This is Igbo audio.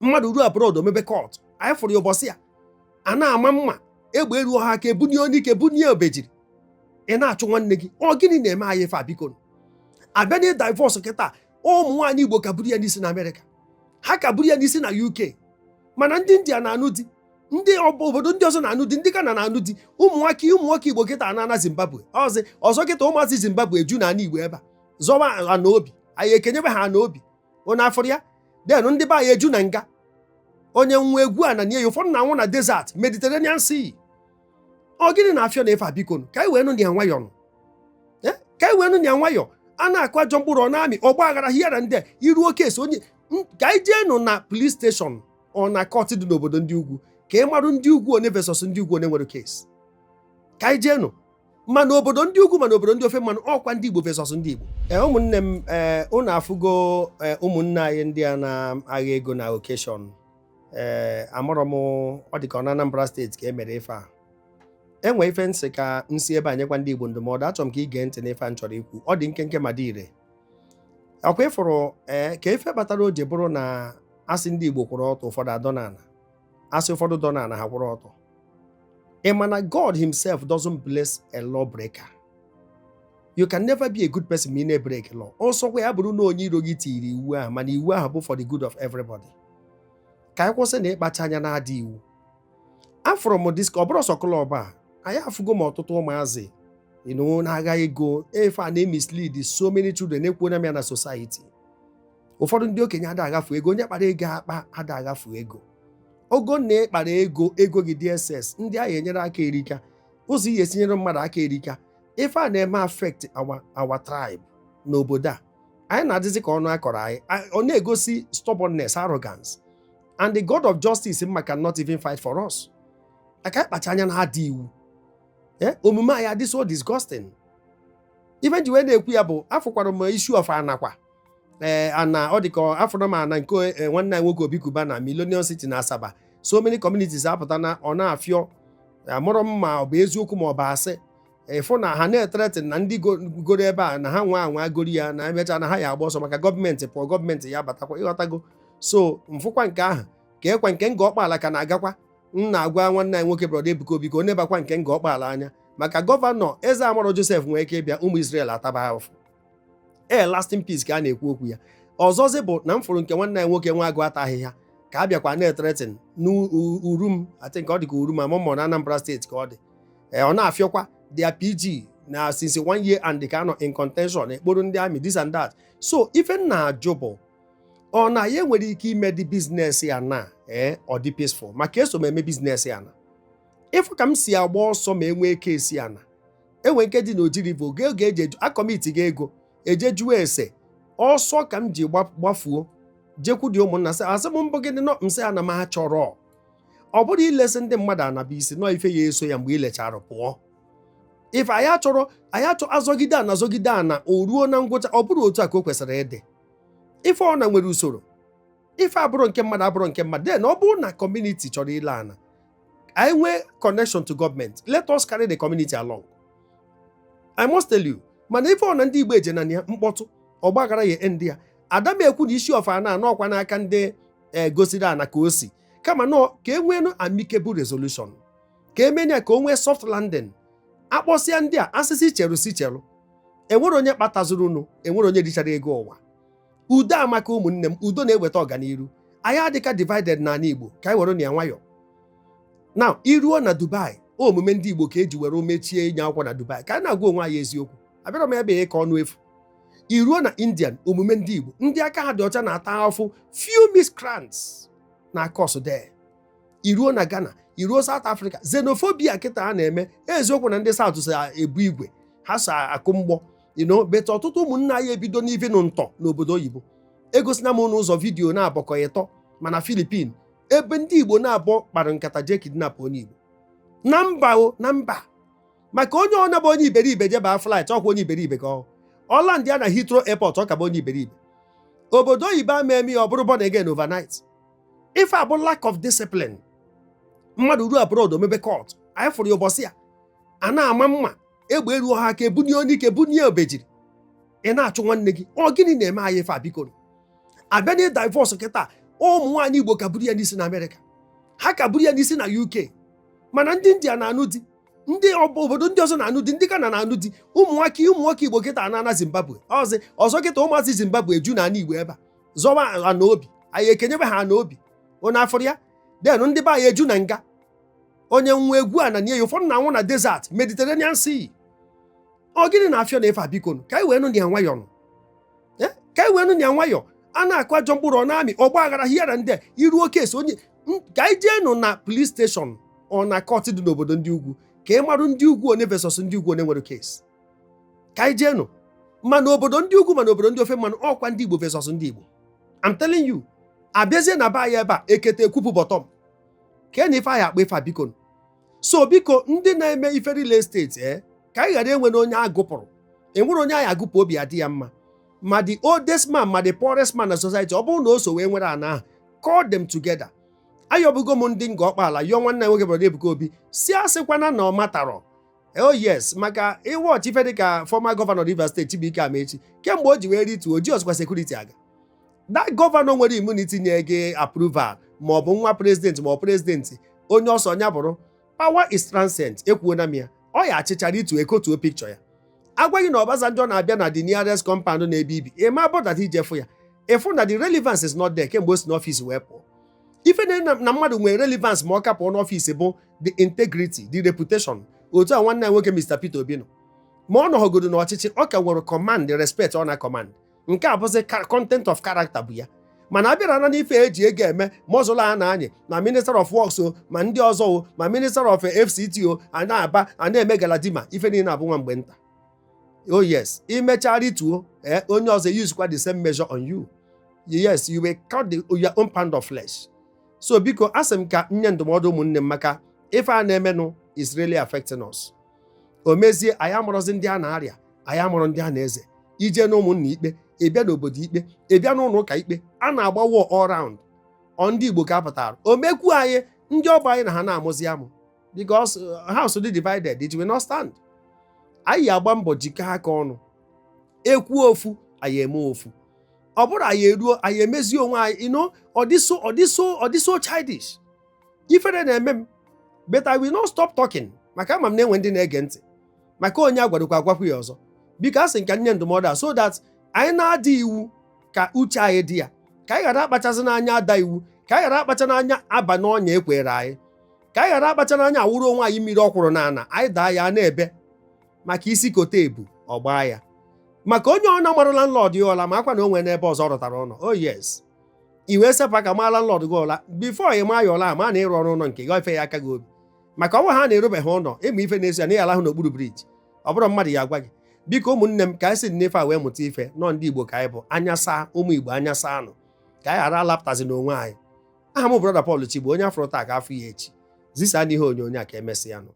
mmadụ ruo abroad omebe court anyị fụrụ ya ụbọchị ya a na-ama mma egbe eruo ha aka ebunye onye ike bunye obejiri ị na-achụ nwanne gị ọ gịnị na-eme anyị ife a biko abịa na divorce kịta ụmụ nwaanyị Igbo ka buru ya n'isi na Amerịka ha ka buru ya n'isi na UK mana ndị India na-anụ di ndị obodo ndị ọzọ na-anụ di ndị Ghana na-anụ di ụmụ nwoke Igbo kịta na Zimbabwe ọzọ kịta ụmụazị Zimbabwe eju na ana Igbo ebe a zọba ana obi anyị ekenyebe ha ana obi onye afọrọ ya den ndị be anyị eju na nga onye nwa egwu a na nye ya ụfọdụ na-anwụ na desert Mediterranean Sea ọ gịnị na-afịọ na efe a biko ka anyị wee nụ ya nwayọọ ka anyị wee nụ ya nwayọọ a na-akụ ajọ mkpụrụ ọ na-amị ọgba aghara hịara ndị iruo kesi onye ka anyị jee nụ na police station ọ na court dị n'obodo ndị ugwu ka ị marụ ndị ugwu one versus ndị ugwu one nwere kesi ka anyị jee nụ mana obodo ndị ugwu mana obodo ndị ofe mmanụ ọkwa ndị Igbo versus ndị Igbo ụmụnne m unu afụgo ụmụnne anyị ndị a na-agha ego na occasion amụrụ m ọ dị ka ọ na Anambra steeti ka e mere ife a enwe ife nsị ka nsi ebe a nyekwa ndị Igbo ndụmọdụ achọrọ m ka ige ntị n'ife a chọrọ ikwu ọ dị nkenke ma dị ire ọkwa ịfụrụ ka ife batara o ji bụrụ na asị ndị Igbo kwụrụ ọtọ ụfọdụ adọ n'ala asị ụfọdụ dọ n'ala ha kwụrụ ọtọ ị ma na God himself doesn't bless a law breaker. You can never be a good person ma ị na-break law. Ọsọkwa ya bụrụ na onye iro gị tiri iwu ahụ mana iwu ahụ bụ for the good of everybody. Ka anyị kwụsị na ịkpacha anya na-adị iwu. Afụrụ m diska ọ bụrụ sọ klọb a anyị afụgo m ọtụtụ ụmụazị na-agha ego efe a na-emislead so many children ekwuo na ya na society. Ụfọdụ ndị okenye ada agafu ego onye kpara ego akpa ada agafu ego ogo na ịkpara ego gị DSS ndị agha enyere aka erika ụzọ ihe esinyere mmadụ aka erika ife a na-eme affect our tribe n'obodo a anyị na-adịzi ka ọnụ akọrọ anyị ọ na-egosi stubbornness, arrogance, and the God of justice mma cannot even fight for us. Aka ịkpacha anya na-adị iwu omume anyị adị so disgusting. Even ji wee na-ekwu ya bụ afụkwara m issue of anakwa ana ọ dị ka afọrọ m ana nke nwanne anyị nwoke Obi Kuba na Millennium City na Asaba so many communities apụta na ọ na-afịọ amụrụ m ma ọ bụ eziokwu ma ọ bụ asị ịfụ na ha na-etreten na ndị goro ebe a na ha nwa anwa gori ya na emecha na ha ya agba ọsọ maka gọọmenti pụọ gọọmenti ya batakwa ịghọtago so mfụkwa nke ahụ ka ekwa nke nga ọkpala ka na-agakwa m na-agwa nwanne anyị nwoke brọda Ebuka Obi ka ọ nebakwa nke nga ọkpala anya maka gọvanọ Eze Amụrụ Joseph nwere ike ịbịa ụmụ Israel ataba ahụfụ lasting peace ka a na-ekwu okwu ya ọzọzi bụ na m fụrụ nke nwanne anyị nwoke nwa agụ ata ahịhịa ka a bịakwa na-etretin n'urum ati nke ọ dị ka urum amụmụ na Anambra steeti ka ọ dị ọ na-afịọkwa dia PG na since 1 year and ka anọ in contention ekporo ndị amị this and that. So ife na-ajụ bụ ọ na ya nwere ike ime dị biznes ya na ọ dị peaceful maka eso m eme biznes ya na ịfụ ka m si agba ọsọ ma enwee kesi ya na enwe nke dị n'Ojirivo oge eji akọmiti gị ego eje jụọ ese ọsọ ka m ji gbafuo jekwu dị ụmụnna sị asị m mbụ gịnị nọ m sị ana m achọrọ ọ bụrụ ilesi ndị mmadụ anaba isi nọ ife ya eso ya mgbe ilechara pụọ ife anyị achọrọ azọgide ana o ruo na ngwụcha ọ bụrụ otu a ka o kwesịrị ịdị ife ọ na nwere usoro ife abụrụ nke mmadụ abụrụ nke mmadụ den ọ bụrụ na community chọrọ ile ana anyị nwee connection to government let us carry the community along. I must tell you mana ife ọ na ndị Igbo eje na ya mkpọtụ ọgbaghara ya ndị ya ada m ekwu na isi of ana anọkwa n'aka ndị gosiri ana ka o si kama nọ ka e nwee amicable resolution ka emenya ya ka o nwee soft landing akpọsịa ndị a asịsị cherụ enwere onye kpatazuru unu enwere onye richara ego ụwa udo amaka ụmụnne m udo na-eweta ọganiru anyị adịka divided n'ala Igbo ka anyị were na ya nwayọ now iruo na Dubai omume ndị Igbo ka eji were mechie inye akwụkwọ na Dubai ka anyị na-agwa onwe anyị eziokwu abịara m ebe ka ọnụ efu iruo na Indian omume ndị Igbo ndị aka ha dị ọcha na-ata afụ few miscreants na akọs there iruo na Ghana iruo South Africa xenophobia kịta ha na-eme eziokwu na ndị South so ebu igwe ha so akụ mgbọ beta ọtụtụ ụmụnna anyị ebido n'ive nụ ntọ n'obodo oyibo egosina m n'ụzọ vidiyo na-abọkọ ịtọ mana Philippines ebe ndị Igbo na-abọ kpara nkata jee kidnap onye Igbo na mba maka onye ọ na-bụ onye iberibe jebaa flight ọkwa onye iberibe ka ọla ndị a na Heathrow Airport ọ ka bụ onye iberibe obodo oyibo ama eme ya ọ bụrụ born again overnight ife abụ lack of discipline. Mmadụ ruo abroad omebe court anyị fụrụ ya ụbọchị ya a na-ama mma egbe eruo ha aka ebunye onye ike bunye obejiri ị na-achụ nwanne gị ọ gịnị na-eme anyị ife a biko abịa na divorce kịta ụmụ nwaanyị Igbo ka buru ya n'isi na Amerịka, ha ka buru ya n'isi na UK, mana ndị India na-anụ di, ndị obodo ndị ọzọ na-anụ di, ndị Ghana na-anụ di. ụmụ nwoke Igbo kịta na Zimbabwe ọzọ kịta ụmụazị Zimbabwe eju na Igbo ebe a zọwa ana obi, anyị ekenyebe ha ana obi onye afọrọ ya den ndị be anyị eju na nga. Onye nwa egwu a na nye ya ụfọdụ na-anwụ na desert Mediterranean Sea. Ọ gịnị na-afịọ na-efe biko ka anyị wee nụ ya nwayọọ ka anyị wee nụ ya nwayọọ. A na-akụ ajọ mkpụrụ ọ na-amị ọgba aghara hịara ndị iruo kesi onye ka anyị jee nụ na police station ọ na court dị n'obodo ndị ugwu ka ị marụ ndị ugwu one versus ndị ugwu one nwere kesi. Ka anyị jee nụ mana obodo ndị ugwu mana obodo ndị ofe mmanụ ọkwa ndị Igbo versus ndị Igbo. I'm telling you, abịazie na be anyị ebe a ekete ekwupụ bọtọm ka na ife anyị akpa ife biko. So biko ndị na-eme ife real estate ka anyị ghara enwe na onye agụpụrụ, enwere onye anyị agụpụ obi adị ya mma, ma the oldest man ma the poorest man na society, ọ bụrụ na o so wee nwere ana ahụ, call them together. Ayọbụgo m ndị nga ọkpala yọọ nwanne nwoke brọda Ebuka Obi si asịkwana na ọ matarọ. Oh yes, maka ịwọchị ife dịka former governor Rivers State Chibuike Amaechi kemgbe o ji wee rituo o ji ọzụkwa sekuriti aga. That governor nwere immunity nye gị approval ma ọ bụ nwa president ma ọ prezidenti onye ọsọ nya bụrụ power is transcend. Ekwuona m ya, ọ ya achịchara itu ekotuo picture ya. Agwaghị na Obasanjo na-abịa na the nearest compound na-ebe ibi ịma bọdata ijefu ya ịfụ na the relevance is not there kemgbe o si n'ọfịs wee pụọ. Ife na mmadụ nwere relevance ma ọ kapụ n'ọfịs bụ the integrity, the reputation. Otu a nwanne nwoke Mr. Peter Obi nọ ma ọ nọgodo n'ọchịchị ọ ka nwere command the respect ọ na command. Nke a bụzi content of character bụ ya. Mana abịara na n'ife eji ego eme mọzụlụ a na-anyị na Minister of Works ma ndị ọzọ ma Minister of FCT a na-aba a na-eme galadima ife niile abụ nwa mgbe nta. Oh yes, imechara ituo onye ọzọ use kwa the same measure on you. Yes, you will cut your own pound of flesh. So biko asị m ka nye ndụmọdụ ụmụnne m maka ife a na-emenụ is really affecting us. O mezie anyị amụrụzi ndị a na-arịa, anyị amụrụ ndị a na-eze ije na ụmụnna ikpe ịbịa n'obodo ikpe ịbịa n'ụlọ ụka ikpe a na-agba war all round. Ndị Igbo ka apụtara o mekwu anyị ndị ọbụ anyị na ha na-amụzi amụ because house dị divided it will not stand. Anyị agba mbọ jikọọ aka ọnụ ekwu ofu anyị eme ofu. Ọ bụrụ anyị eruo anyị emezie onwe anyị ọ dị so childish. Ifere na-eme m but I will not stop talking maka ama m na-enwe ndị na-ege ntị maka onye agwadokwa agwakwu ya ọzọ. Biko asị nka nye ndụmọdụ a so that anyị na-ada iwu ka uche anyị dị ya, ka anyị ghara akpachazi n'anya ada iwu, ka anyị ghara akpacha n'anya aba n'ọnya ekwere anyị, ka anyị ghara akpacha n'anya awụrụ onwe anyị mmiri ọkwụrụ n'ana anyị daa ya na-ebe maka isi kote ebu ọgba ya. Maka onye ọ na-amarụla landlord ya ụla ma akwa na o nwere n'ebe ọzọ rụtara ụlọ. Oh yes, i wee sepa ka maa landlord gị ụla before ị maa ya ụla ma na ịrụ ọrụ ụlọ nke gị efe ya aka gị obi maka ọnwa ha na-erubeghị ụlọ ịmụ ife na-esi ya na ịala ahụ n'okpuru briji ọ bụrụ mmadụ ya agwa gị. Biko ụmụnne m ka anyị si nnefe a wee mụta ife nọ ndị Igbo ka anyị bụ anya saa ụmụ Igbo anya saa anụ ka anyị ghara alapụtazi n'onwe anyị. Aha m brọda Paul Chigbo onye afọrọ taa ka afọ ya echi zisa n'ihe onyonyo a ka emesịa nụ.